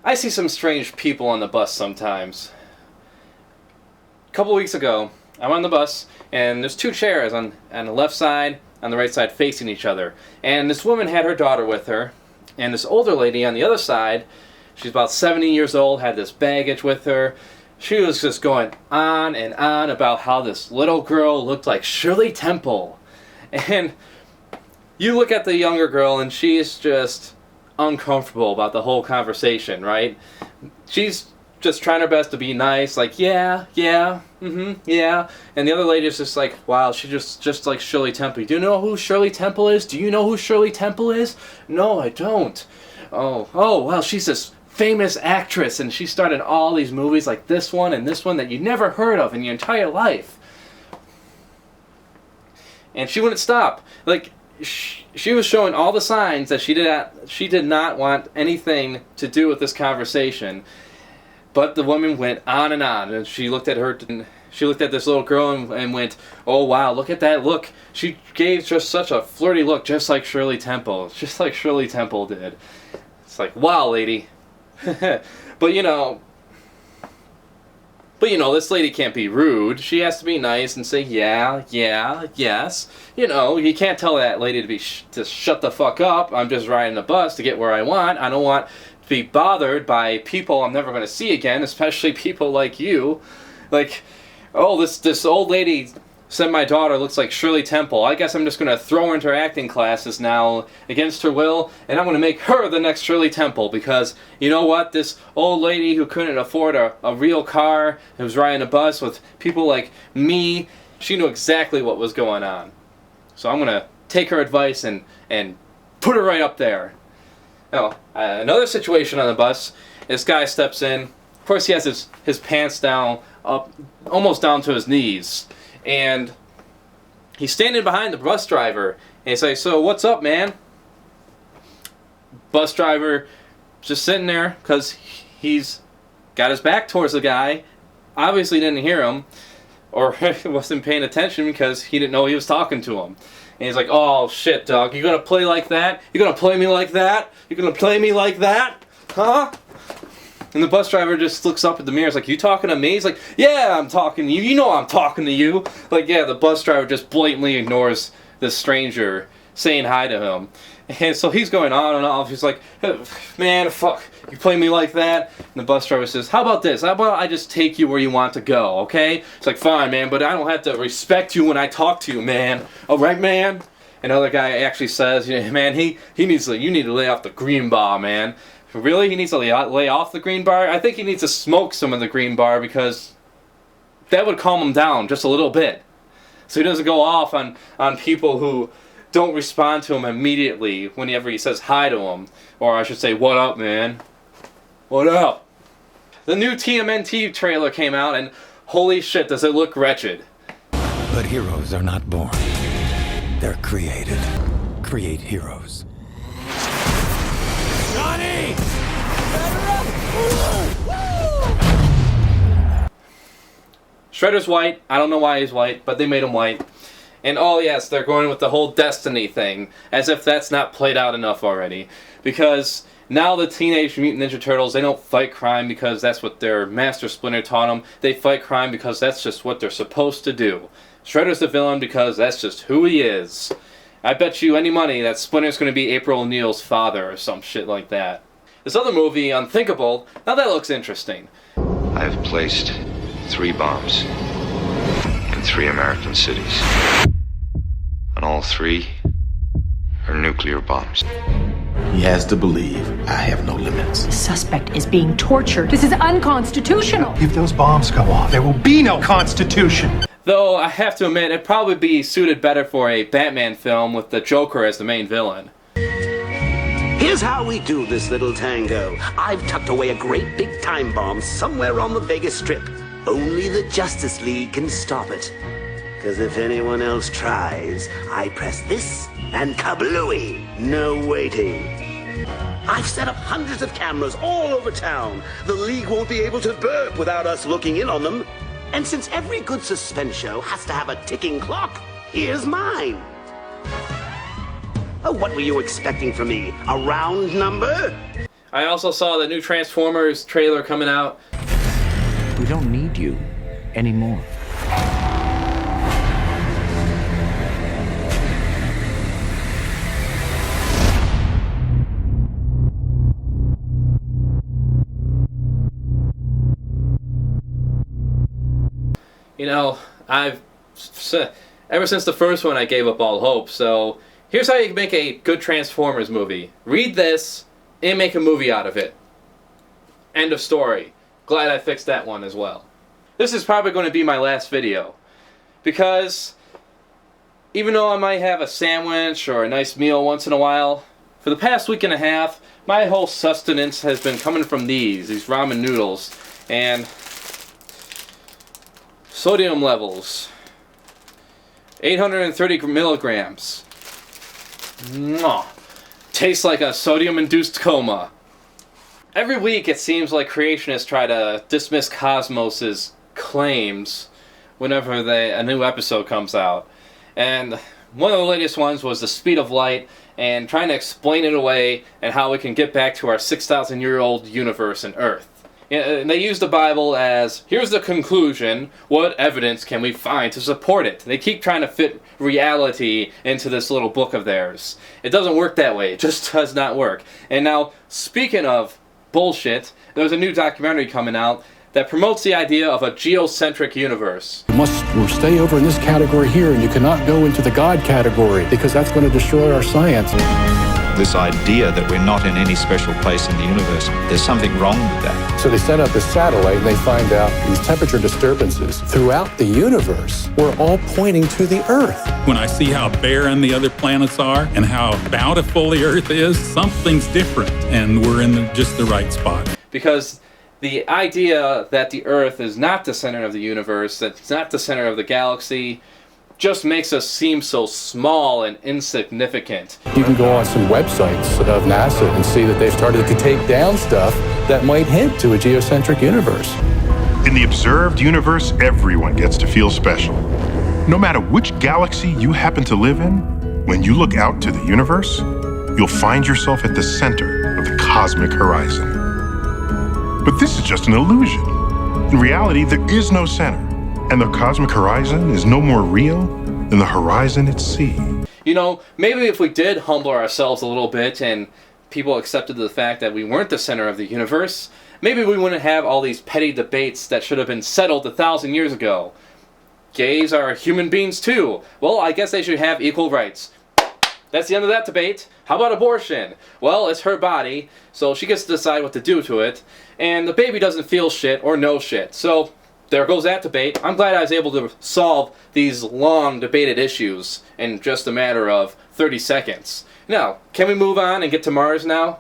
I see some strange people on the bus sometimes. A couple weeks ago, I'm on the bus, and there's two chairs on the left side, on the right side, facing each other. And this woman had her daughter with her, and this older lady on the other side, she's about 70 years old, had this baggage with her. She was just going on and on about how this little girl looked like Shirley Temple. And you look at the younger girl, and she's just uncomfortable about the whole conversation, right? She's just trying her best to be nice, like, yeah. And the other lady's just like, wow, she's just like Shirley Temple. Do you know who Shirley Temple is? Do you know who Shirley Temple is? No, I don't. Oh, well, she's this famous actress, and she starred in all these movies like this one and this one that you never heard of in your entire life. And she wouldn't stop. Like, she was showing all the signs that she did not want anything to do with this conversation. But the woman went on, and she looked at this little girl and went, oh wow, look at that look. She gave just such a flirty look, just like Shirley Temple. Just like Shirley Temple did. It's like, wow, lady. But you know, this lady can't be rude. She has to be nice and say, yeah, yes. You know, you can't tell that lady to shut the fuck up. I'm just riding the bus to get where I want. I don't want to be bothered by people I'm never going to see again, especially people like you. Like, oh, this old lady said my daughter looks like Shirley Temple. I guess I'm just going to throw her into her acting classes now against her will, and I'm going to make her the next Shirley Temple, because you know what? This old lady who couldn't afford a real car, who was riding a bus with people like me, she knew exactly what was going on. So I'm going to take her advice and put her right up there. Now, another situation on the bus, this guy steps in. Of course, he has his pants down, up almost down to his knees. And he's standing behind the bus driver, and he's like, so what's up, man? Bus driver just sitting there because he's got his back towards the guy, obviously didn't hear him, or wasn't paying attention because he didn't know he was talking to him. And he's like, oh shit, dog, you gonna play like that? You gonna play me like that? You gonna play me like that? Huh? And the bus driver just looks up at the mirror. He's like, you talking to me? He's like, yeah, I'm talking to you. You know I'm talking to you. Like, yeah, the bus driver just blatantly ignores this stranger saying hi to him. And so he's going on and off. He's like, man, fuck, you play me like that? And the bus driver says, how about this? How about I just take you where you want to go, okay? It's like, fine, man, but I don't have to respect you when I talk to you, man. All right, man? Another guy actually says, man, you need to lay off the green bar, man. Really? He needs to lay off the green bar? I think he needs to smoke some of the green bar, because that would calm him down just a little bit. So he doesn't go off on people who don't respond to him immediately whenever he says hi to him. Or I should say, what up, man? What up? The new TMNT trailer came out, and holy shit, does it look wretched. But heroes are not born. They're created. Create heroes. Johnny! Shredder's white. I don't know why he's white, but they made him white. And oh yes, they're going with the whole Destiny thing, as if that's not played out enough already. Because now the Teenage Mutant Ninja Turtles, they don't fight crime because that's what their master Splinter taught them. They fight crime because that's just what they're supposed to do. Shredder's the villain because that's just who he is. I bet you any money that Splinter's going to be April O'Neil's father or some shit like that. This other movie, Unthinkable, now that looks interesting. I have placed 3 bombs in 3 American cities. And all 3 are nuclear bombs. He has to believe I have no limits. The suspect is being tortured. This is unconstitutional. If those bombs go off, there will be no Constitution. Though, I have to admit, it'd probably be suited better for a Batman film with the Joker as the main villain. Here's how we do this little tango. I've tucked away a great big time bomb somewhere on the Vegas Strip. Only the Justice League can stop it. Because if anyone else tries, I press this and kablooey. No waiting. I've set up hundreds of cameras all over town. The League won't be able to burp without us looking in on them. And since every good suspense show has to have a ticking clock, here's mine. Oh, what were you expecting from me? A round number? I also saw the new Transformers trailer coming out. We don't need you anymore. You know, ever since the first one I gave up all hope, so here's how you make a good Transformers movie. Read this and make a movie out of it. End of story. Glad I fixed that one as well. This is probably going to be my last video, because even though I might have a sandwich or a nice meal once in a while, for the past week and a half, my whole sustenance has been coming from these ramen noodles, and sodium levels, 830 milligrams. Mwah. Tastes like a sodium-induced coma. Every week it seems like creationists try to dismiss Cosmos's claims whenever a new episode comes out. And one of the latest ones was the speed of light, and trying to explain it away and how we can get back to our 6,000-year-old universe and Earth. And they use the Bible as, here's the conclusion, what evidence can we find to support it? They keep trying to fit reality into this little book of theirs. It doesn't work that way. It just does not work. And now, speaking of bullshit, there's a new documentary coming out that promotes the idea of a geocentric universe. You must stay over in this category here, and you cannot go into the God category, because that's going to destroy our science. This idea that we're not in any special place in the universe, there's something wrong with that. So they set up a satellite, and they find out these temperature disturbances throughout the universe were all pointing to the Earth. When I see how barren the other planets are and how bountiful the Earth is, something's different, and we're in just the right spot. Because the idea that the Earth is not the center of the universe, that it's not the center of the galaxy, just makes us seem so small and insignificant. You can go on some websites of NASA and see that they've started to take down stuff that might hint to a geocentric universe. In the observed universe, everyone gets to feel special. No matter which galaxy you happen to live in, when you look out to the universe, you'll find yourself at the center of the cosmic horizon. But this is just an illusion. In reality, there is no center, and the cosmic horizon is no more real than the horizon at sea. You know, maybe if we did humble ourselves a little bit and people accepted the fact that we weren't the center of the universe, maybe we wouldn't have all these petty debates that should have been settled 1,000 years ago. Gays are human beings too. Well, I guess they should have equal rights. That's the end of that debate. How about abortion? Well, it's her body, so she gets to decide what to do to it, and the baby doesn't feel shit or know shit. So there goes that debate. I'm glad I was able to solve these long debated issues in just a matter of 30 seconds. Now, can we move on and get to Mars now?